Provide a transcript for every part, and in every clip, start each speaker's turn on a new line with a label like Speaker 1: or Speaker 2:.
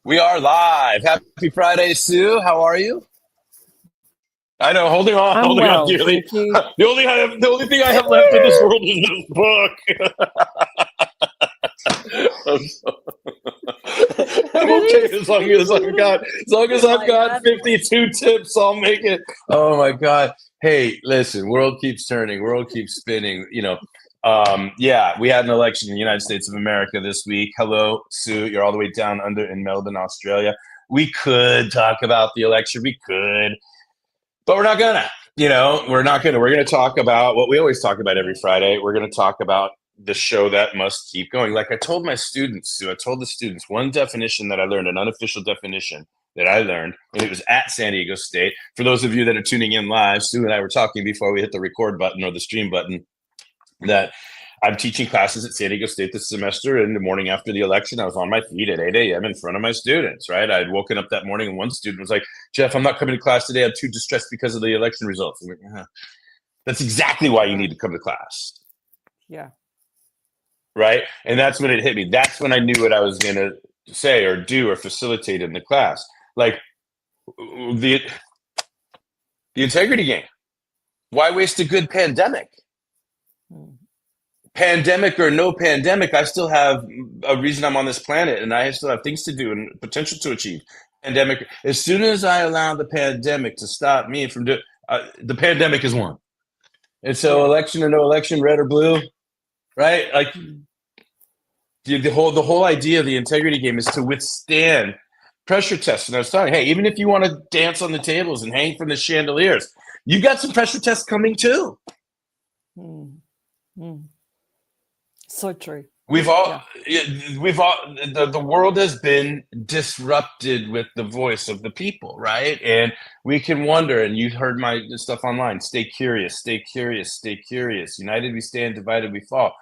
Speaker 1: We are live. Happy Friday, Sue. How are you? I know,
Speaker 2: I'm
Speaker 1: holding on
Speaker 2: well,
Speaker 1: dearly.
Speaker 2: thank you.
Speaker 1: The only thing I have left in this world is this book. I'm, so- I'm okay
Speaker 2: It is a little
Speaker 1: as long as
Speaker 2: bit
Speaker 1: I've
Speaker 2: like
Speaker 1: got
Speaker 2: that.
Speaker 1: 52 tips, I'll make it. Oh my God. Hey, listen, world keeps turning, world keeps spinning. Yeah, we had an election in the United States of America this week. Hello, Sue. You're all the way down under in Melbourne, Australia. We could talk about the election. We could. But we're not gonna. We're not gonna. We're gonna talk about what we always talk about every Friday. We're gonna talk about the show that must keep going. Like I told my students, Sue, I told the students one definition that I learned, an unofficial definition that I learned, and it was at San Diego State. For those of you that are tuning in live, Sue and I were talking before we hit the record button or the stream button that I'm teaching classes at San Diego State this semester. And the morning after the election, I was on my feet at 8 a.m. in front of my students, right? I had woken up that morning and one student was like, Jeff, I'm not coming to class today. I'm too distressed because of the election results. I'm like, that's exactly why you
Speaker 2: Yeah,
Speaker 1: need to come to class,
Speaker 2: yeah.
Speaker 1: right? And that's when it hit me. That's when I knew what I was going to say or do or facilitate in the class. Like the, the integrity game. Why waste a good pandemic?
Speaker 2: Mm.
Speaker 1: Pandemic or no pandemic, I still have a reason I'm on this planet and I still have things to do and potential to achieve. Pandemic, as soon as I allow the pandemic to stop me from doing, the pandemic is won. And so,
Speaker 2: Yeah.
Speaker 1: election or no election, red or blue, right? Like
Speaker 2: Mm.
Speaker 1: the whole idea of the integrity game is to withstand pressure tests. And I was telling, hey, even if you want to dance on the tables and hang from the chandeliers, you got some pressure tests coming too.
Speaker 2: Mm. Mm. So true.
Speaker 1: We've all,
Speaker 2: Yeah.
Speaker 1: we've all, the world has been disrupted with the voice of the people, right? And we can wonder, and you heard my stuff online, stay curious, stay curious, stay curious. United we stand, divided we fall.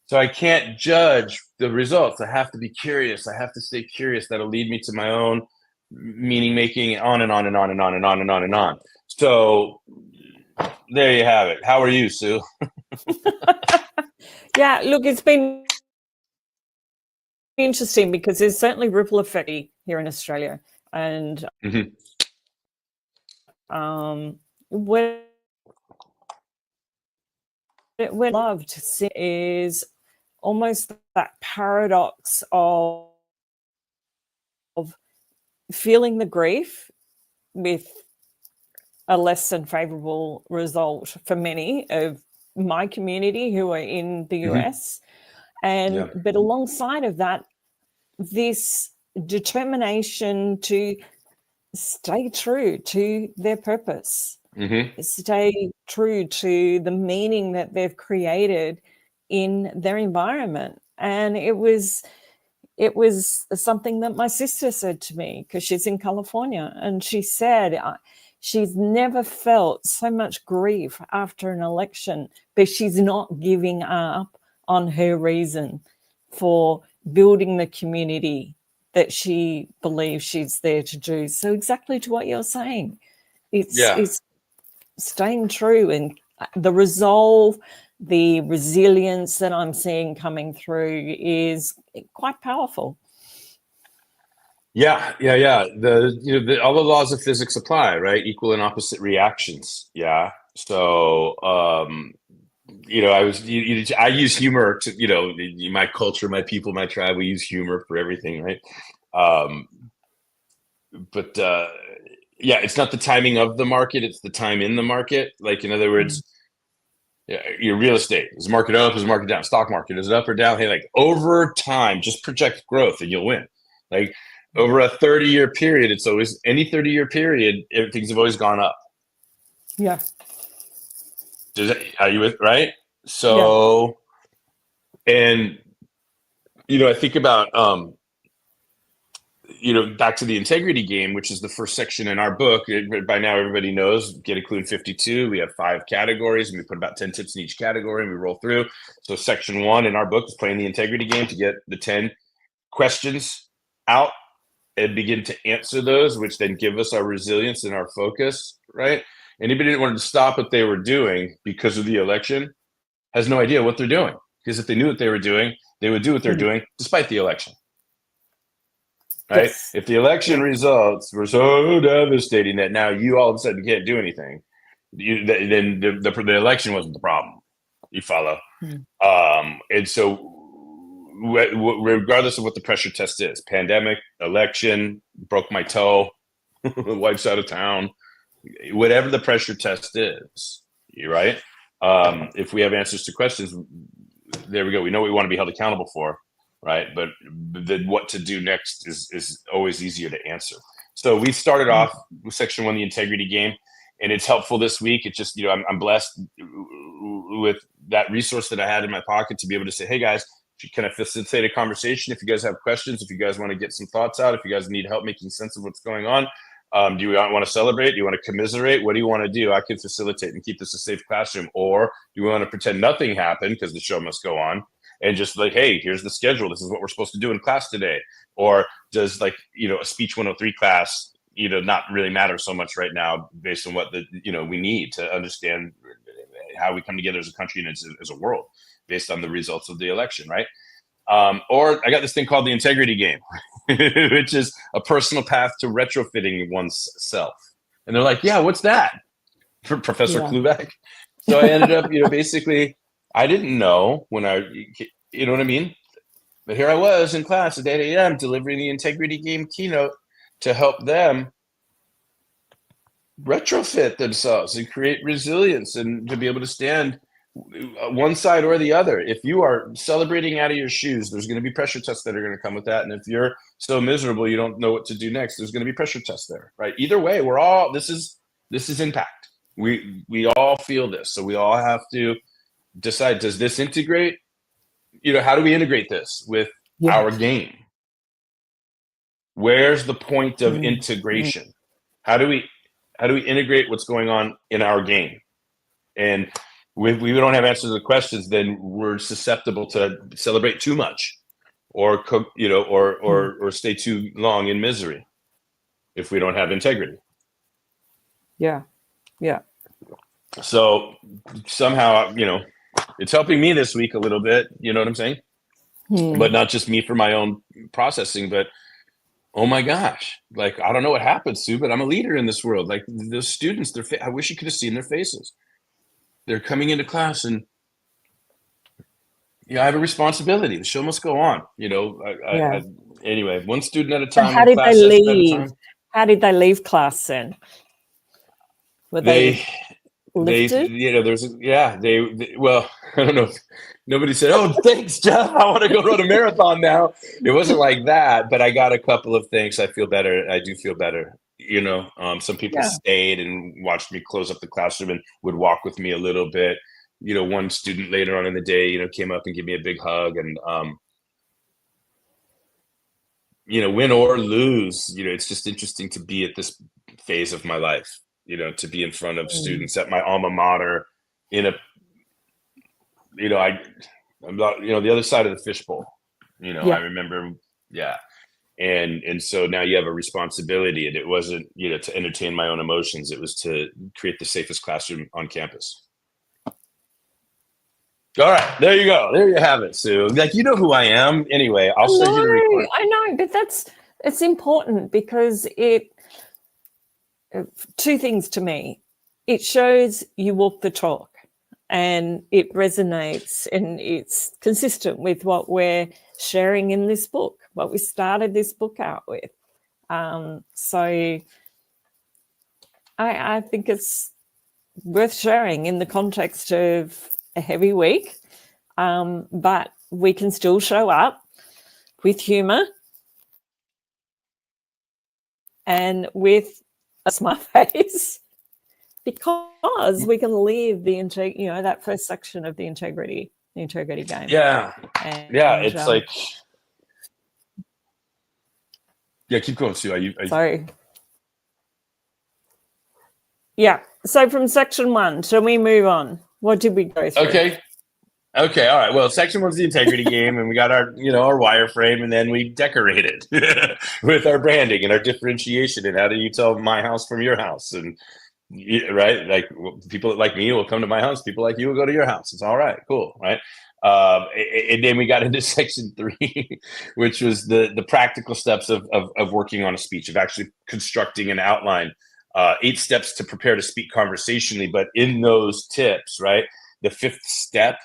Speaker 1: So I can't judge the results. I have to be curious. I have to stay curious. That'll lead me to my own meaning making, on and on and on and on and on and on and on. So there you have it. How are you, Sue?
Speaker 2: Yeah, look, it's been interesting because there's certainly ripple effect here in Australia. And
Speaker 1: Mhm.
Speaker 2: what we're loved to see is almost that paradox of feeling the grief with a less than favorable result for many of my community who are in the
Speaker 1: Mhm.
Speaker 2: US. And
Speaker 1: Yeah.
Speaker 2: but alongside of that, this determination to stay true to their purpose,
Speaker 1: Hmm.
Speaker 2: stay true to the meaning that they've created in their environment. And it was something that my sister said to me because she's in California, and she said she's never felt so much grief after an election, but she's not giving up on her reason for building the community that she believes she's there to do. So exactly to what you're saying, it's
Speaker 1: Yeah.
Speaker 2: it's staying true, and the resolve, the resilience that I'm seeing coming through is quite powerful.
Speaker 1: Yeah. All the laws of physics apply, right? Equal and opposite reactions. Yeah. So, I use humor to, my culture, my people, my tribe. We use humor for everything, right? Um, but yeah, it's not the timing of the market; it's the time in the market. Like in other
Speaker 2: Mm.
Speaker 1: words, yeah, your real estate is market up, is market down, stock market is it up or down? Hey, like over time, just project growth and you'll win. Like over a 30-year period, it's always any 30-year period, things have always gone up.
Speaker 2: Yeah,
Speaker 1: Are you with right?
Speaker 2: yeah.
Speaker 1: So, and I think about back to the integrity game, which is the first section in our book. By now, everybody knows Get A Klu in 52. We have 5 categories, and we put about 10 tips in each category, and we roll through. So, section 1 in our book is playing the integrity game to get the 10 questions out and begin to answer those, which then give us our resilience and our focus, right? Anybody that wanted to stop what they were doing because of the election has no idea what they're doing. Because if they knew what they were doing, they would do what they're
Speaker 2: Mm.
Speaker 1: doing despite the election. right?
Speaker 2: Yes.
Speaker 1: If the election results were so devastating that now you all of a sudden can't do anything, then the election wasn't the problem. You follow? And so regardless of what the pressure test is, pandemic, election, broke my toe, wife's out of town, whatever the pressure test is, you're right. If we have answers to questions, there we go. We know what we want to be held accountable for, right? But then what to do next is always easier to answer. So we started off with section 1, the integrity game, and it's helpful this week. It's just, I'm blessed with that resource that I had in my pocket to be able to say, hey guys, can I facilitate a conversation? If you guys have questions, if you guys want to get some thoughts out, if you guys need help making sense of what's going on, do you want to celebrate? Do you want to commiserate? What do you want to do? I can facilitate and keep this a safe classroom. Or do we want to pretend nothing happened because the show must go on and just like, hey, here's the schedule. This is what we're supposed to do in class today. Or does a speech 103 class, not really matter so much right now based on what we need to understand how we come together as a country and as a world based on the results of the election, right? Or I got this thing called the integrity game, which is a personal path to retrofitting one's self. And they're like, yeah, what's that? Professor Klubeck. So I ended up, basically, I didn't know when you know what I mean? But here I was in class at 8 a.m. delivering the integrity game keynote to help them retrofit themselves and create resilience and to be able to stand one side or the other. If you are celebrating out of your shoes, there's going to be pressure tests that are going to come with that. And if you're so miserable you don't know what to do next, there's going to be pressure tests there, right? Either way, this is impact. We all feel this, so we all have to decide, does this integrate? How do we integrate this with our game? Where's the point of integration? How do we integrate what's going on in our game? And if we don't have answers to the questions, then we're susceptible to celebrate too much, or or stay too long in misery if we don't have integrity.
Speaker 2: Yeah.
Speaker 1: So somehow, it's helping me this week a little bit. You know what I'm saying? But not just me for my own processing, but oh my gosh, I don't know what happened, Sue, but I'm a leader in this world. Like the students, I wish you could have seen their faces. They're coming into class and I have a responsibility. The show must go on. Anyway, one student at a time.
Speaker 2: How did they leave? How did they leave class then? Were they lifted? Well, I don't know. Nobody said, "Oh, thanks, Jeff. I want to go run a marathon now." It wasn't like that, but I got a couple of things. I feel better. I do feel better. Some people stayed and watched me close up the classroom and would walk with me a little bit. One student later on in the day, came up and gave me a big hug. And, win or lose, it's just interesting to be at this phase of my life, to be in front of students at my alma mater in a, I'm not, the other side of the fishbowl, I remember, And so now you have a responsibility, and it wasn't, to entertain my own emotions. It was to create the safest classroom on campus. All right, there you go. There you have it, Sue. You know who I am. Anyway, I'll send you the recording. I know, but it's important because two things to me. It shows you walk the talk, and it resonates, and it's consistent with what we're sharing in this book, what we started this book out with. So I think it's worth sharing in the context of a heavy week, but we can still show up with humor and with a smile face, because we can live that first section of the integrity game.
Speaker 1: Yeah. It's keep going, Sue.
Speaker 2: Sorry. Yeah. So from section 1, shall we move on? What did we go through?
Speaker 1: Okay. All right. Well, section 1's the integrity game, and we got our, our wireframe, and then we decorated with our branding and our differentiation. And how do you tell my house from your house? And right, people like me will come to my house. People like you will go to your house. It's all right. Cool. Right. And then we got into section 3, which was the practical steps of working on a speech, of actually constructing an outline. 8 steps to prepare to speak conversationally. But in those tips, right, the 5th step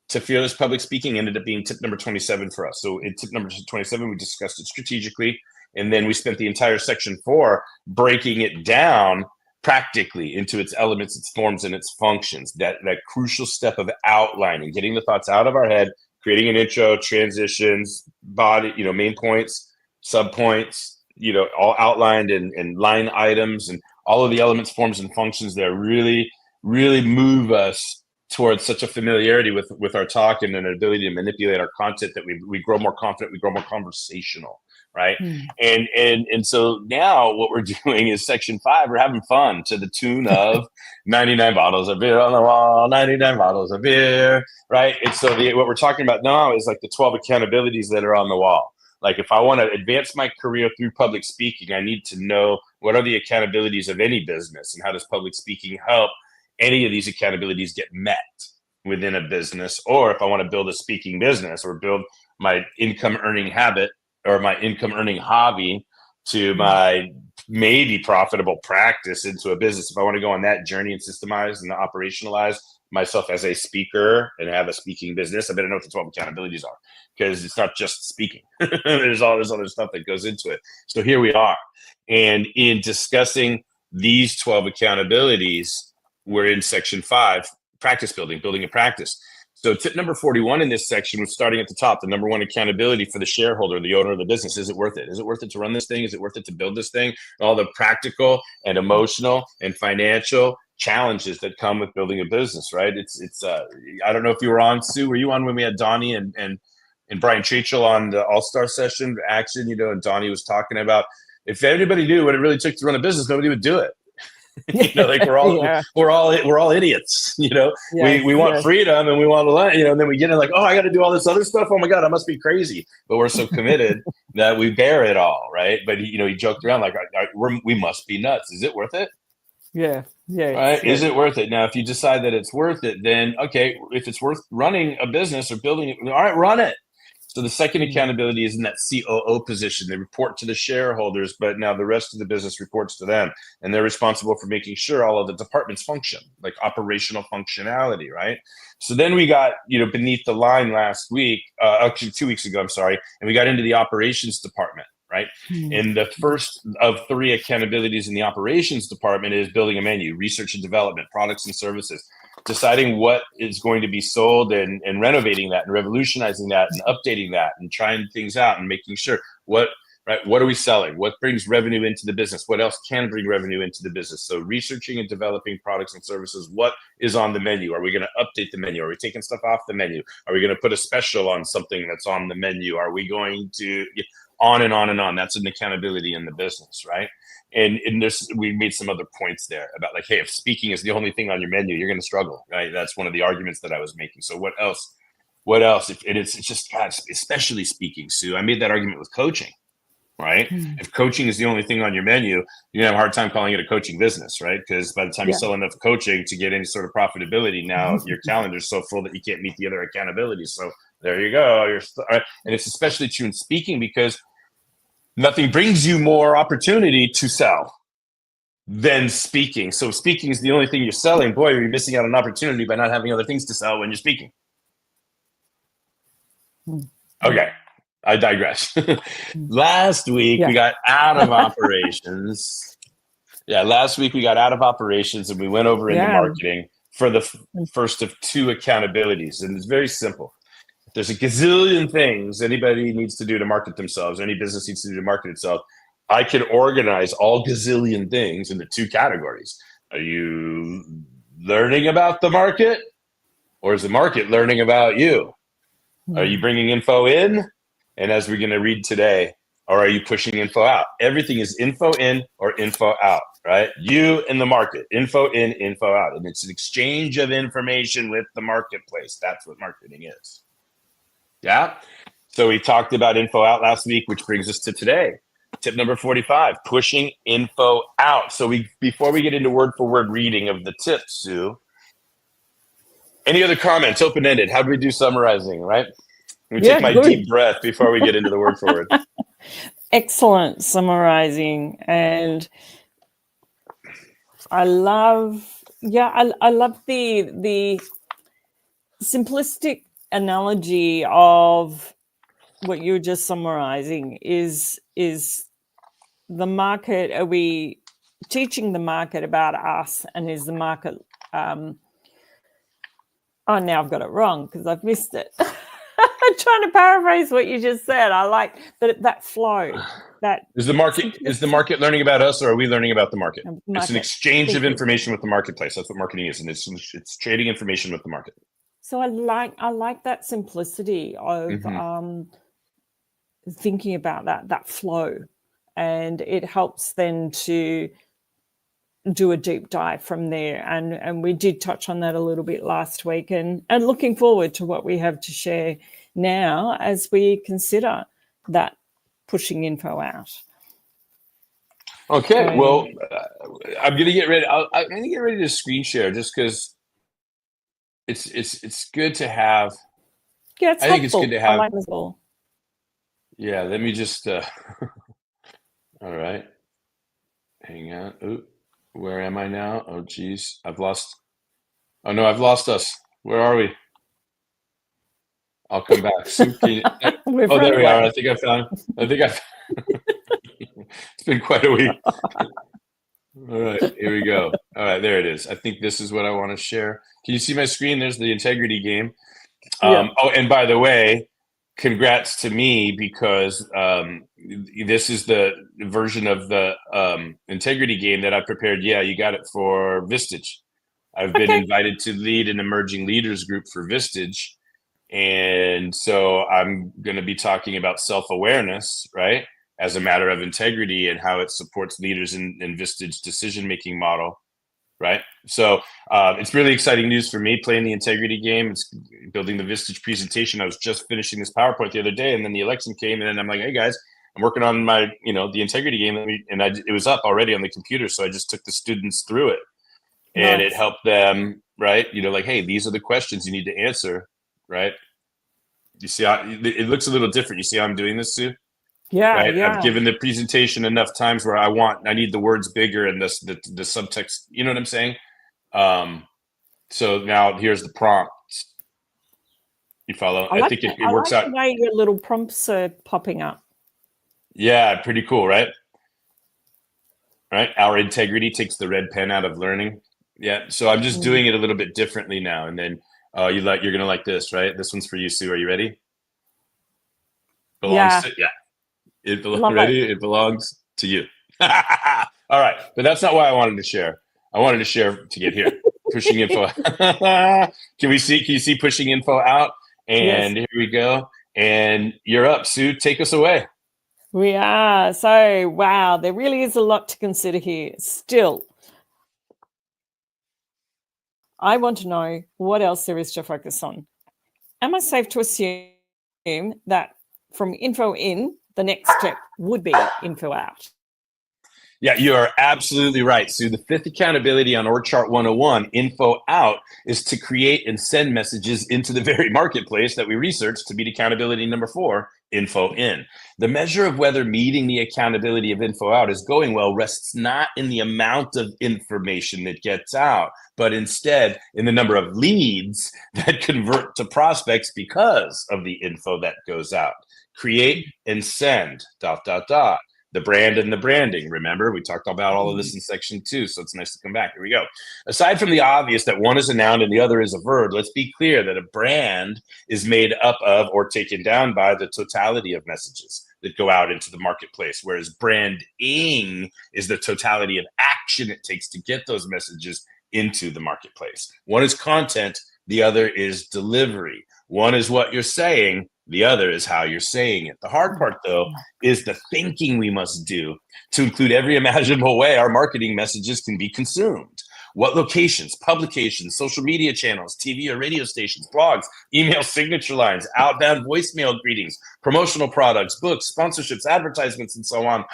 Speaker 1: to fearless public speaking ended up being tip number 27 for us. So in tip number 27, we discussed it strategically. And then we spent the entire section 4 breaking it down practically into its elements, its forms, and its functions. That crucial step of outlining, getting the thoughts out of our head, creating an intro, transitions, body, main points, subpoints, all outlined and line items, and all of the elements, forms, and functions that really, really move us towards such a familiarity with our talk and an ability to manipulate our content that we grow more confident, we grow more conversational, right? And so now what we're doing is section 5, we're having fun to the tune of 99 bottles of beer on the wall, 99 bottles of beer, right? And so what we're talking about now is like the 12 accountabilities that are on the wall. Like if I want to advance my career through public speaking, I need to know what are the accountabilities of any business and how does public speaking help any of these accountabilities get met within a business. Or if I want to build a speaking business or build my income earning habit or my income earning hobby to my maybe profitable practice into a business, if I want to go on that journey and systemize and operationalize myself as a speaker and have a speaking business, I better know what the 12 accountabilities are, because it's not just speaking. There's all this other stuff that goes into it. So here we are. And in discussing these 12 accountabilities, we're in section 5, practice building a practice. So tip number 41 in this section was starting at the top, the number 1 accountability for the shareholder, the owner of the business. Is it worth it? Is it worth it to run this thing? Is it worth it to build this thing? All the practical and emotional and financial challenges that come with building a business, right? It's I don't know if you were on, Sue, were you on when we had Donnie and Brian Chachel on the All-Star session action, and Donnie was talking about if anybody knew what it really took to run a business, nobody would do it. Like we're all idiots. We want freedom and we want to learn. And then we get in like, oh, I got to do all this other stuff. Oh my God, I must be crazy. But we're so committed that we bear it all, right? But he joked around like, we must be nuts. Is it worth it?
Speaker 2: Yeah.
Speaker 1: Right? Is it worth it? Now, if you decide that it's worth it, then okay. If it's worth running a business or building it, all right, run it. So the second accountability is in that COO position. They report to the shareholders, but now the rest of the business reports to them. And they're responsible for making sure all of the departments function, like operational functionality, right? So then we got, beneath the line last week, actually 2 weeks ago, I'm sorry, and we got into the operations department, right? And the first of 3 accountabilities in the operations department is building a menu, research and development, products and services, deciding what is going to be sold and renovating that and revolutionizing that and updating that and trying things out and making sure what are we selling? What brings revenue into the business? What else can bring revenue into the business? So researching and developing products and services. What is on the menu? Are we going to update the menu? Are we taking stuff off the menu? Are we going to put a special on something that's on the menu? Are we going to on and on and on? That's an accountability in the business, right? And we made some other points there about like, hey, if speaking is the only thing on your menu, you're going to struggle, right? That's one of the arguments that I was making. So what else? It's just, God, especially speaking, Sue, I made that argument with coaching, right? If coaching is the only thing on your menu, you're going to have a hard time calling it a coaching business, right? Because by the time you sell enough coaching to get any sort of profitability, now your calendar's so full that you can't meet the other accountabilities. So there you go. And it's especially true in speaking because nothing brings you more opportunity to sell than speaking. So if speaking is the only thing you're selling, boy, you're missing out on opportunity by not having other things to sell when you're speaking. Okay, I digress. Last week we got out of operations. Last week we got out of operations and we went over into marketing for the first of 2 accountabilities. And it's very simple. There's a gazillion things anybody needs to do to market themselves. Any business needs to do to market itself. I can organize all gazillion things into 2 categories. Are you learning about the market, or is the market learning about you? Are you bringing info in? And as we're going to read today, or are you pushing info out? Everything is info in or info out, right? You and the market, info in, info out. And it's an exchange of information with the marketplace. That's what marketing is. Yeah. So we talked about info out last week, which brings us to today. Tip number 45, pushing info out. So before we get into word for word reading of the tips, Sue, Any other comments? Open-ended. How do we do summarizing, right? Let me
Speaker 2: Yeah,
Speaker 1: take my
Speaker 2: good.
Speaker 1: deep breath before we get into the word for word.
Speaker 2: Excellent summarizing. And I love, I love the simplistic analogy of what you're just summarizing is the market. Are we teaching the market about us, and is the market oh, now I've got it wrong because I've missed it. I'm trying to paraphrase what you just said. I like that flow. That
Speaker 1: is the market learning about us, or are we learning about the market? It's an exchange of information with the marketplace. That's what marketing is, and it's trading information with the market.
Speaker 2: So I like that simplicity of thinking about that flow, and it helps then to do a deep dive from there. And we did touch on that a little bit last week, and looking forward to what we have to share now as we consider that pushing info out.
Speaker 1: Okay, well, I'm gonna get ready. I'm gonna get ready to screen share just because it's good to have.
Speaker 2: Yeah, it's
Speaker 1: I think it's good to have.
Speaker 2: I like as well.
Speaker 1: Yeah, let me just. All right, hang on. Ooh, where am I now? Oh, geez, I've lost. Oh no, I've lost us. Where are we? I'll come back. Oh, there we are. I think I found. It's been quite a week. All right, here we go. All right, there it is. I think this is what I want to share. Can you see my screen? There's the integrity game. Oh, and by the way, congrats to me because this is the version of the integrity game that I prepared. Yeah, you got it for Vistage. I've been invited to lead an emerging leaders group for Vistage. And so I'm going to be talking about self-awareness, right, as a matter of integrity and how it supports leaders in Vistage decision-making model, right? So it's really exciting news for me playing the integrity game. It's building the Vistage presentation. I was just finishing this PowerPoint the other day, and then the election came, and then I'm like, hey, guys, I'm working on my, the integrity game. It was up already on the computer, so I just took the students through it. And it helped them, right? Like, hey, these are the questions you need to answer. Right? You see how it looks a little different. You see how I'm doing this, Sue?
Speaker 2: Yeah,
Speaker 1: right?
Speaker 2: yeah.
Speaker 1: I've given the presentation enough times where I need the words bigger and the subtext. You know what I'm saying? So now here's the prompt. You follow? I think it works out.
Speaker 2: The way your little prompts are popping up.
Speaker 1: Yeah, pretty cool, right? Right. Our integrity takes the red pen out of learning. Yeah. So I'm just doing it a little bit differently now, and then. You're gonna like this, right? This one's for you, Sue. Are you ready? It belongs to you. All right, but that's not why I wanted to share. I wanted to share to get here. Pushing info. Can you see pushing info out? And Here we go. And you're up, Sue. Take us away.
Speaker 2: We are. So, wow, there really is a lot to consider here. Still, I want to know what else there is to focus on. Am I safe to assume that from info in, the next step would be info out?
Speaker 1: Yeah, you are absolutely right, Sue. The fifth accountability on Org Chart 101, info out, is to create and send messages into the very marketplace that we researched to meet accountability number 4, info in. The measure of whether meeting the accountability of info out is going well rests not in the amount of information that gets out, but instead in the number of leads that convert to prospects because of the info that goes out. Create and send, ... The brand and the branding. Remember, we talked about all of this in section 2, so it's nice to come back. Here we go. Aside from the obvious that one is a noun and the other is a verb, let's be clear that a brand is made up of or taken down by the totality of messages that go out into the marketplace, whereas branding is the totality of action it takes to get those messages into the marketplace. One is content, the other is delivery. One is what you're saying, the other is how you're saying it. The hard part, though, is the thinking we must do to include every imaginable way our marketing messages can be consumed. What locations, publications, social media channels, TV or radio stations, blogs, email signature lines, outbound voicemail greetings, promotional products, books, sponsorships, advertisements, and so on.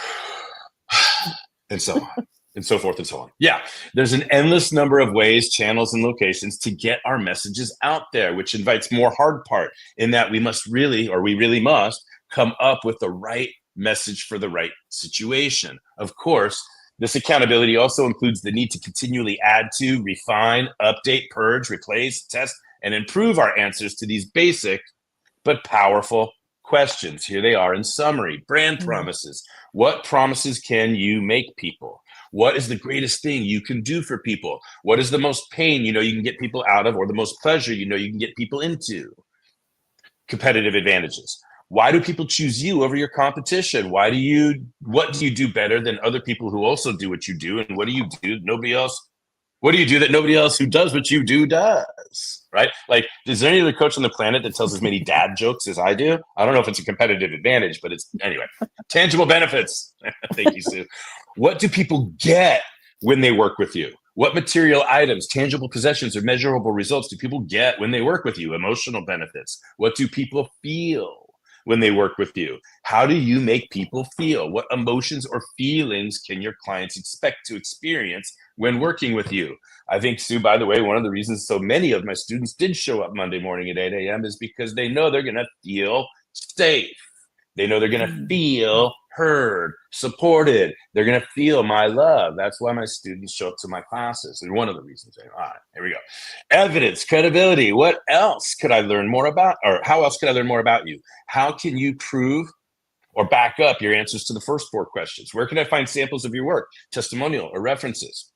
Speaker 1: And so on. and so forth and so on. Yeah, there's an endless number of ways, channels, and locations to get our messages out there, which invites more hard part in that we really must come up with the right message for the right situation. Of course, this accountability also includes the need to continually add to, refine, update, purge, replace, test, and improve our answers to these basic but powerful questions. Here they are in summary. Brand promises. What promises can you make people? What is the greatest thing you can do for people? What is the most pain you know you can get people out of, or the most pleasure you know you can get people into? Competitive advantages. Why do people choose you over your competition? What do you do better than other people who also do what you do? And what do you do that nobody else who does what you do does? Right? Like, is there any other coach on the planet that tells as many dad jokes as I do? I don't know if it's a competitive advantage, but it's anyway. Tangible benefits. Thank you, Sue. What do people get when they work with you? What material items, tangible possessions, or measurable results do people get when they work with you? Emotional benefits. What do people feel when they work with you? How do you make people feel? What emotions or feelings can your clients expect to experience when working with you? I think, Sue, by the way, one of the reasons so many of my students did show up Monday morning at 8 a.m. is because they know they're going to feel safe. They know they're going to feel heard, supported. They're going to feel my love. That's why my students show up to my classes. And one of the reasons. All right, here we go. Evidence, credibility. What else could I learn more about? Or how else could I learn more about you? How can you prove or back up your answers to the first four questions? Where can I find samples of your work, testimonial, or references?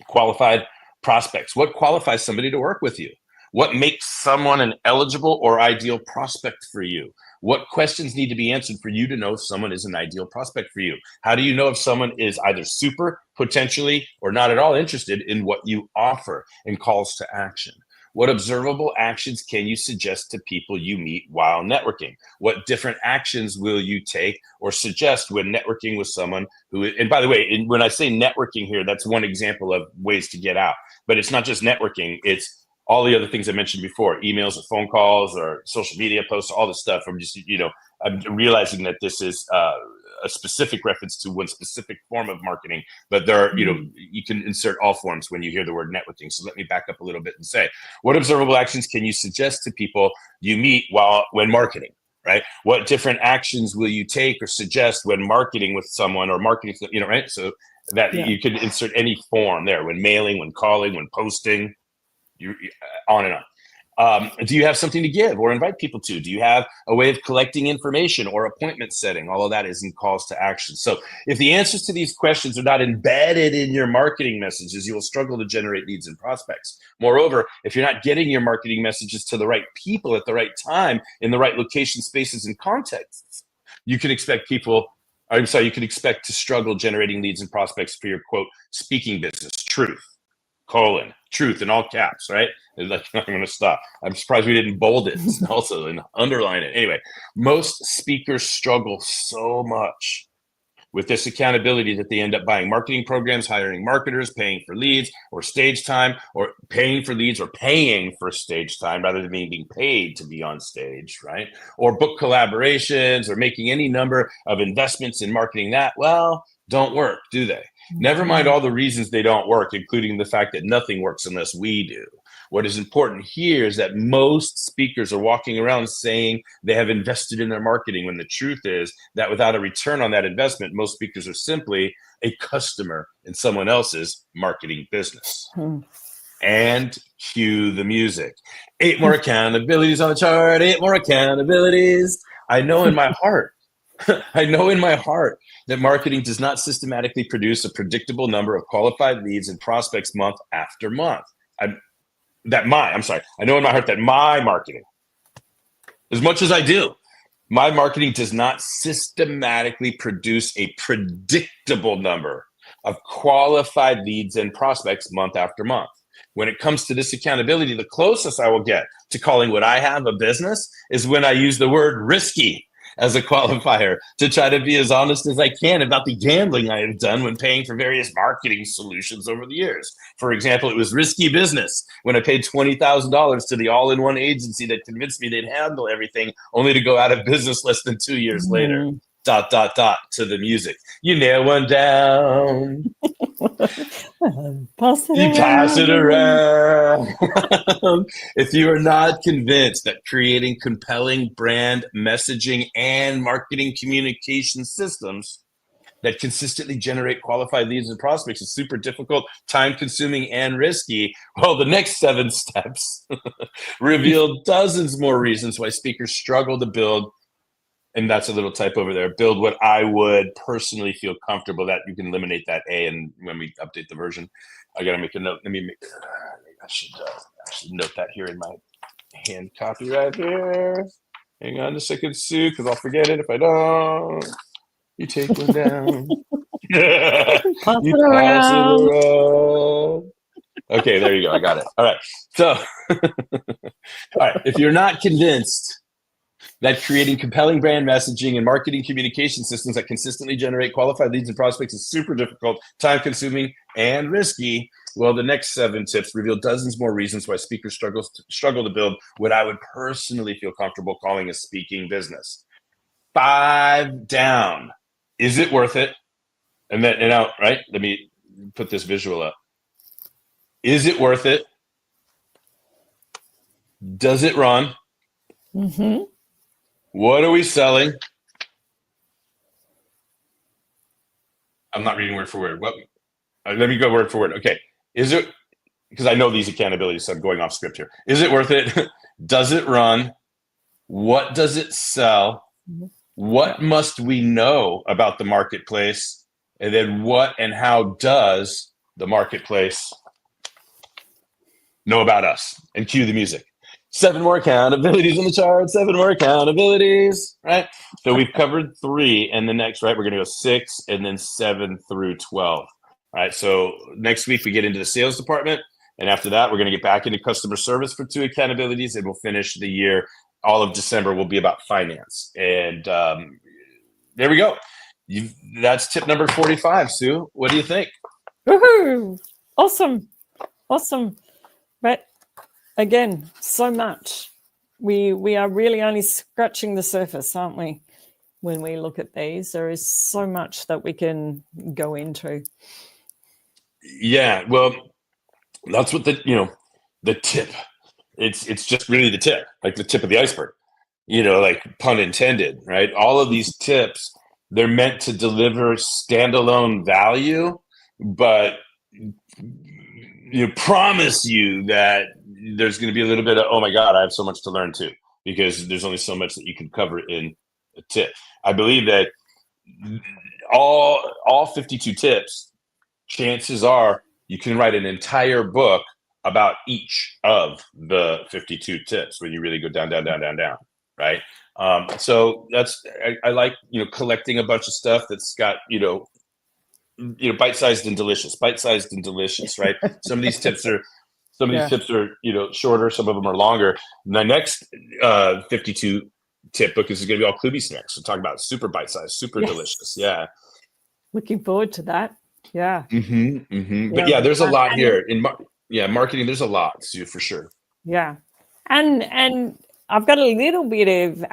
Speaker 1: Qualified prospects. What qualifies somebody to work with you? What makes someone an eligible or ideal prospect for you? What questions need to be answered for you to know if someone is an ideal prospect for you? How do you know if someone is either super, potentially, or not at all interested in what you offer? And calls to action. What observable actions can you suggest to people you meet while networking? What different actions will you take or suggest when networking with someone who, and by the way, when I say networking here, that's one example of ways to get out. But it's not just networking, it's all the other things I mentioned before, emails or phone calls or social media posts, all this stuff. I'm just, I'm realizing that this is a specific reference to one specific form of marketing, but there are, you can insert all forms when you hear the word networking. So let me back up a little bit and say, what observable actions can you suggest to people you meet when marketing, right? What different actions will you take or suggest when marketing with someone or marketing, right? So that you can insert any form there, when mailing, when calling, when posting, on and on. Do you have something to give or invite people to? Do you have a way of collecting information or appointment setting? All of that is in calls to action. So if the answers to these questions are not embedded in your marketing messages, you will struggle to generate leads and prospects. Moreover, if you're not getting your marketing messages to the right people at the right time, in the right location, spaces, and contexts, you can expect to struggle generating leads and prospects for your, quote, speaking business. Truth in all caps, right? I'm going to stop. I'm surprised we didn't bold it also and underline it. Anyway, most speakers struggle so much with this accountability that they end up buying marketing programs, hiring marketers, paying for leads or stage time, or paying for leads or paying for stage time rather than being paid to be on stage, right? Or book collaborations or making any number of investments in marketing that, don't work, do they? Never mind all the reasons they don't work, including the fact that nothing works unless we do. What is important here is that most speakers are walking around saying they have invested in their marketing, when the truth is that without a return on that investment, most speakers are simply a customer in someone else's marketing business. And cue the music. 8 more accountabilities on the chart, 8 more accountabilities. I know in my heart that marketing does not systematically produce a predictable number of qualified leads and prospects month after month. I know in my heart that my marketing, as much as I do, my marketing does not systematically produce a predictable number of qualified leads and prospects month after month. When it comes to this accountability, the closest I will get to calling what I have a business is when I use the word risky as a qualifier to try to be as honest as I can about the gambling I have done when paying for various marketing solutions over the years. For example, it was risky business when I paid $20,000 to the all-in-one agency that convinced me they'd handle everything, only to go out of business less than 2 years later. to the music. You nail one down.
Speaker 2: Pass it
Speaker 1: You pass it
Speaker 2: around.
Speaker 1: around. If you are not convinced that creating compelling brand messaging and marketing communication systems that consistently generate qualified leads and prospects is super difficult, time-consuming, and risky, well, the next 7 steps reveal dozens more reasons why speakers struggle to build, and that's a little type over there, build what I would personally feel comfortable. That you can eliminate that A, and when we update the version, I gotta make a note. I should note that here in my hand copy right here. Hang on a second, Sue, because I'll forget it if I don't. You take one down.
Speaker 2: Pass
Speaker 1: You
Speaker 2: it
Speaker 1: pass it
Speaker 2: around.
Speaker 1: around. Okay, there you go. I got it. All right. So, all right. If you're not convinced that creating compelling brand messaging and marketing communication systems that consistently generate qualified leads and prospects is super difficult, time-consuming, and risky, well, the next 7 tips reveal dozens more reasons why speakers struggle to build what I would personally feel comfortable calling a speaking business. 5 down. Is it worth it? And then, right? Let me put this visual up. Is it worth it? Does it run?
Speaker 2: Mm-hmm.
Speaker 1: What are we selling? I'm not reading word for word. What? Let me go word for word. Okay. Is it, because I know these accountabilities, so I'm going off script here. Is it worth it? Does it run? What does it sell? What must we know about the marketplace? And then what and how does the marketplace know about us? And cue the music. 7 more accountabilities on the chart, 7 more accountabilities, right? So we've covered 3, and the next, right, we're going to go 6 and then 7 through 12. All right, so next week we get into the sales department, and after that we're going to get back into customer service for 2 accountabilities, and we'll finish the year. All of December will be about finance. And there we go. That's tip number 45, Sue. What do you think?
Speaker 2: Woohoo! Awesome. But again, so much. We are really only scratching the surface, aren't we? When we look at these, there is so much that we can go into.
Speaker 1: Yeah, well, that's what the tip. It's just really the tip, like the tip of the iceberg. Like pun intended, right? All of these tips, they're meant to deliver standalone value, but promise you that there's going to be a little bit of, oh my God, I have so much to learn too, because there's only so much that you can cover in a tip. I believe that all 52 tips, chances are you can write an entire book about each of the 52 tips when you really go down, right? So I like collecting a bunch of stuff that's got bite-sized and delicious, right? Some of these tips are shorter, some of them are longer. The next 52 tip book is going to be all Klu snacks. So talk about super bite-sized, super delicious. Yeah.
Speaker 2: Looking forward to that. Yeah.
Speaker 1: But yeah, there's a lot here in marketing. There's a lot, Sue, for sure.
Speaker 2: Yeah. And I've got a little bit of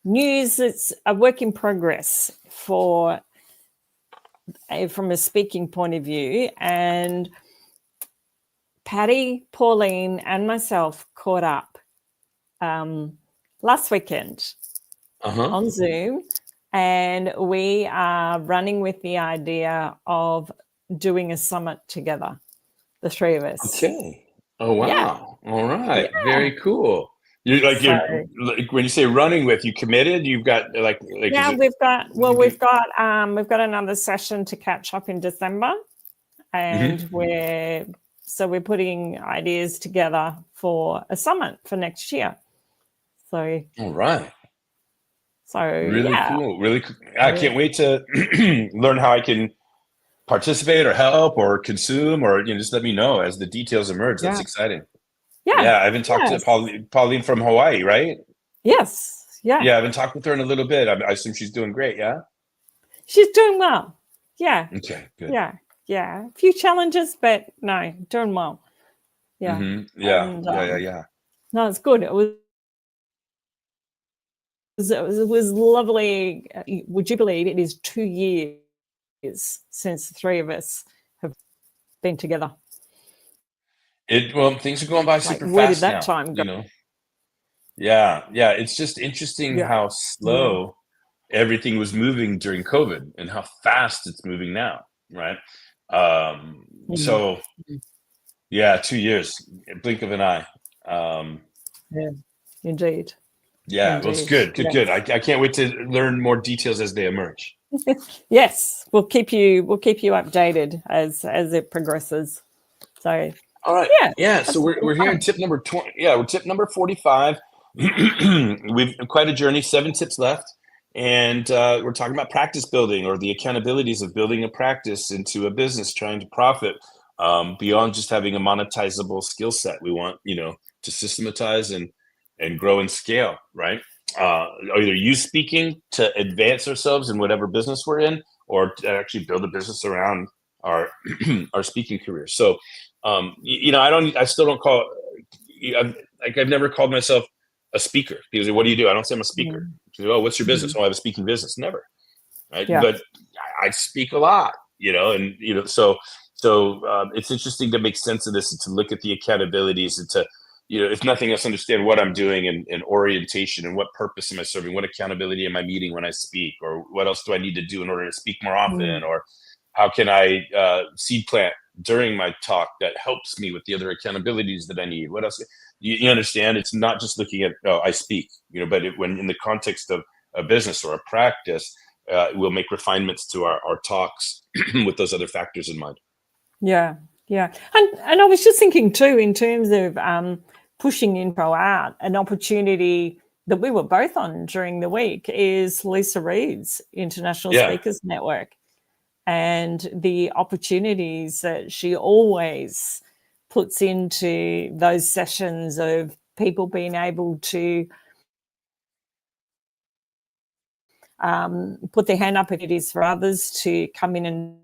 Speaker 2: news that's a work in progress from a speaking point of view. And Patty, Pauline, and myself caught up last weekend on Zoom, and we are running with the idea of doing a summit together, the 3 of us.
Speaker 1: Okay. Oh wow!
Speaker 2: Yeah.
Speaker 1: All right.
Speaker 2: Yeah.
Speaker 1: Very cool. You're when you say running with, you committed. You've got like
Speaker 2: yeah. We've got another session to catch up in December, and we're putting ideas together for a summit for next year. So
Speaker 1: all right.
Speaker 2: So
Speaker 1: really cool. Really cool. I can't wait to learn how I can participate or help or consume, or just let me know as the details emerge. That's exciting. Yeah, I haven't talked to Pauline from Hawaii, right?
Speaker 2: Yes. Yeah.
Speaker 1: Yeah, I haven't talked with her in a little bit. I assume she's doing great. Yeah.
Speaker 2: She's doing well. Yeah.
Speaker 1: Okay. Good.
Speaker 2: Yeah. A few challenges, but no, doing well. Yeah.
Speaker 1: Yeah. No, it's
Speaker 2: good. It was was lovely. Would you believe it is 2 years since the three of us have been together?
Speaker 1: Well, things are going by
Speaker 2: Like,
Speaker 1: super
Speaker 2: where did
Speaker 1: fast
Speaker 2: that
Speaker 1: now,
Speaker 2: time go?
Speaker 1: you know? Yeah, yeah. It's just interesting
Speaker 2: Yeah,
Speaker 1: how
Speaker 2: yeah.
Speaker 1: slow everything was moving during COVID and how fast it's moving now, right?
Speaker 2: Mm.
Speaker 1: So yeah, 2 years, blink of an eye. Um,
Speaker 2: Yeah, indeed,
Speaker 1: yeah, well, it's
Speaker 2: indeed.
Speaker 1: good, good, good.
Speaker 2: Yes,
Speaker 1: I can't wait to learn more details as they emerge.
Speaker 2: yes. We'll keep you updated as it progresses. So
Speaker 1: All right.
Speaker 2: yeah,
Speaker 1: Yeah. So
Speaker 2: that's
Speaker 1: we're here in
Speaker 2: fun.
Speaker 1: tip number 20. Yeah, we're tip number 45. We've quite a journey, 7 tips left. And we're talking about practice building or the accountabilities of building a practice into a business, trying to profit beyond just having a monetizable skill set. We want, to systematize and grow and scale, right? Either use speaking to advance ourselves in whatever business we're in, or to actually build a business around our our speaking career. So I still don't call I've never called myself a speaker. People say, what do you do? I don't say I'm a speaker.
Speaker 2: Mm.
Speaker 1: Say, oh, what's your business?
Speaker 2: Mhm.
Speaker 1: Oh, I have a speaking business. Never. Right.
Speaker 2: Yeah.
Speaker 1: But I speak a lot, and, it's interesting to make sense of this and to look at the accountabilities and to, if nothing else, understand what I'm doing and orientation and what purpose am I serving? What accountability am I meeting when I speak? Or what else do I need to do in order to speak more often?
Speaker 2: Mm.
Speaker 1: Or how can I seed plant during my talk that helps me with the other accountabilities that I need? What else? You understand? It's not just looking at, oh, I speak, but when in the context of a business or a practice, we'll make refinements to our talks with those other factors in mind.
Speaker 2: Yeah, yeah. And I was just thinking too, in terms of pushing info out, an opportunity that we were both on during the week is Lisa Reed's International
Speaker 1: Yeah.
Speaker 2: Speakers Network, and the opportunities that she always puts into those sessions of people being able to put their hand up if it is for others to come in and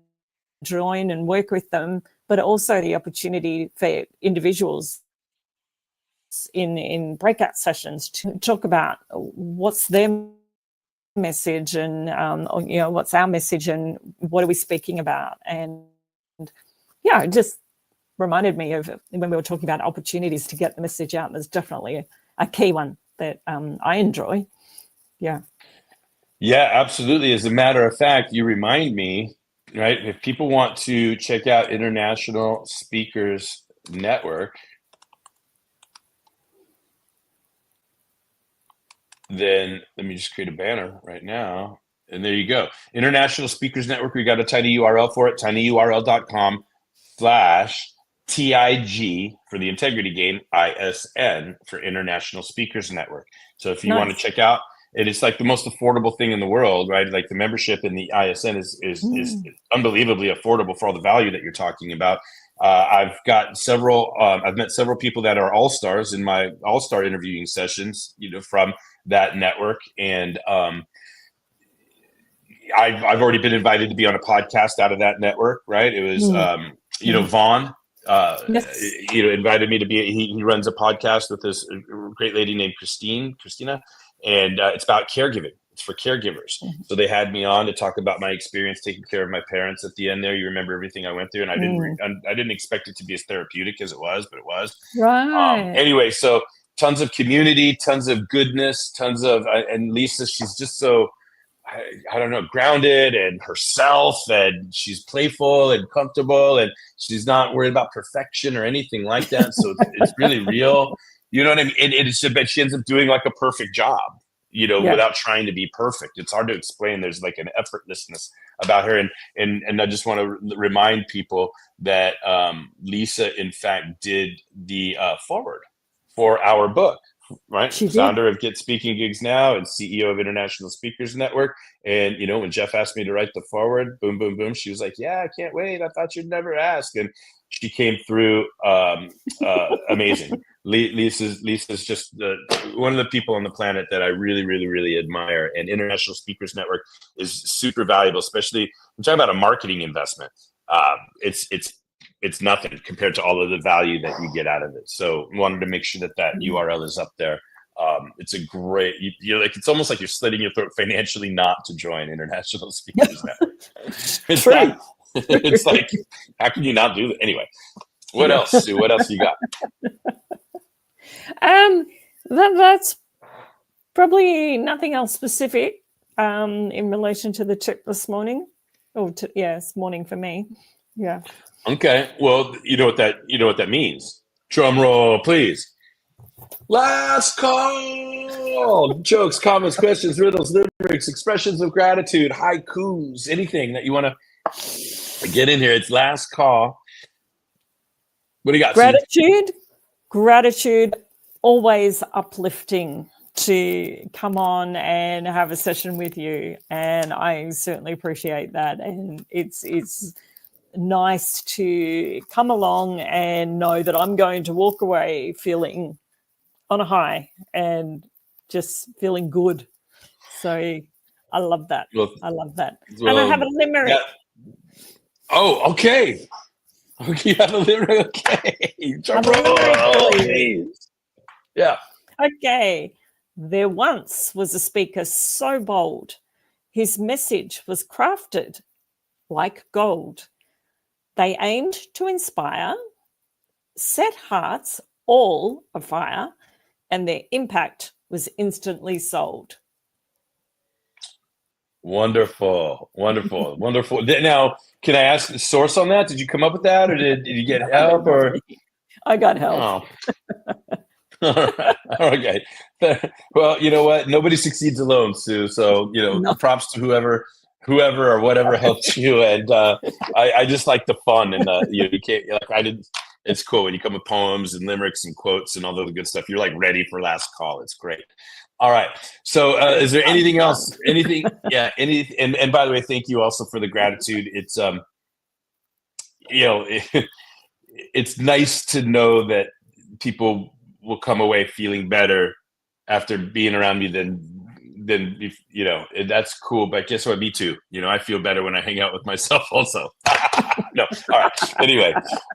Speaker 2: join and work with them, but also the opportunity for individuals in breakout sessions to talk about what's their message and what's our message and what are we speaking about. And yeah, it just reminded me of when we were talking about opportunities to get the message out. There's definitely a key one that I enjoy. Yeah.
Speaker 1: Yeah, absolutely. As a matter of fact, you remind me, right? If people want to check out International Speakers Network, then let me just create a banner right now. And there you go. International Speakers Network. We got a tiny URL for it, tinyurl.com/TIG for the integrity game, ISN for International Speakers Network. So if you want to check out, and it's like the most affordable thing in the world, right? Like the membership in the ISN is unbelievably affordable for all the value that you're talking about. I've got several. I've met several people that are all stars in my all star interviewing sessions. From that network, and I've already been invited to be on a podcast out of that network. Right? It was Vaughn.
Speaker 2: Yes.
Speaker 1: Invited me to be. He runs a podcast with this great lady named Christina, and it's about caregiving. It's for caregivers. So they had me on to talk about my experience taking care of my parents at the end there. You remember everything I went through, and I didn't expect it to be as therapeutic as it was, but it was.
Speaker 2: Right.
Speaker 1: Anyway, so tons of community, tons of goodness, tons of, and Lisa, she's just so, I don't know, grounded and herself, and she's playful and comfortable, and she's not worried about perfection or anything like that. So it's really real. You know what I mean? It's but she ends up doing like a perfect job, without trying to be perfect. It's hard to explain. There's like an effortlessness about her. And I just want to remind people that Lisa, in fact, did the forward for our book, right?
Speaker 2: She
Speaker 1: Founder of Get Speaking Gigs Now and CEO of International Speakers Network. And, when Jeff asked me to write the forward, boom, boom, boom, she was like, yeah, I can't wait. I thought you'd never ask. And she came through amazing. Lisa's just one of the people on the planet that I really, really, really admire. And International Speakers Network is super valuable, especially I'm talking about a marketing investment. It's nothing compared to all of the value that you get out of it. So wanted to make sure that URL is up there It's a great, you're like, it's almost like you're slitting your throat financially not to join International Speakers Network. It's
Speaker 2: True.
Speaker 1: not, it's like, how can you not do that? Anyway, what else, Sue? What else you got?
Speaker 2: That's probably nothing else specific in relation to the trip this morning. It's morning for me. Yeah.
Speaker 1: Okay. Well, you know what that means. Drum roll, please. Last call. Jokes, comments, questions, riddles, lyrics, expressions of gratitude, haikus, anything that you want to get in here. It's last call. What do you got, Steve?
Speaker 2: Gratitude, always uplifting to come on and have a session with you, and I certainly appreciate that. And it's nice to come along and know that I'm going to walk away feeling on a high and just feeling good. So I love that. I love that. And I have a limerick.
Speaker 1: Yeah. Oh, okay. You have a limerick. Okay. Drum roll, please. Yeah.
Speaker 2: Okay. There once was a speaker so bold, his message was crafted like gold. They aimed to inspire, set hearts all afire, and their impact was instantly sold.
Speaker 1: Wonderful. Now, can I ask the source on that? Did you come up with that, or did you get help? Or
Speaker 2: I got help.
Speaker 1: Oh. All right. Okay. Well, you know what? Nobody succeeds alone, Sue. So, props to whoever or whatever helped you. And I just like the fun and you can't, like, I didn't. It's cool when you come with poems and limericks and quotes and all the good stuff. You're like ready for last call. It's great. All right. So, is there anything else? Anything? Yeah. And by the way, thank you also for the gratitude. It's it's nice to know that people will come away feeling better after being around me than that's cool. But guess what? Me too. I feel better when I hang out with myself also. No. All right. Anyway,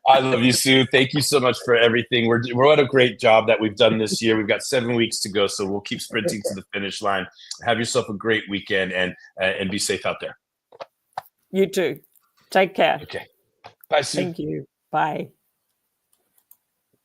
Speaker 1: I love you, Sue. Thank you so much for everything. We're at a great job that we've done this year. We've got 7 weeks to go, so we'll keep sprinting to the finish line. Have yourself a great weekend and be safe out there.
Speaker 2: You too. Take care.
Speaker 1: Okay. Bye, Sue.
Speaker 2: Thank you. Bye.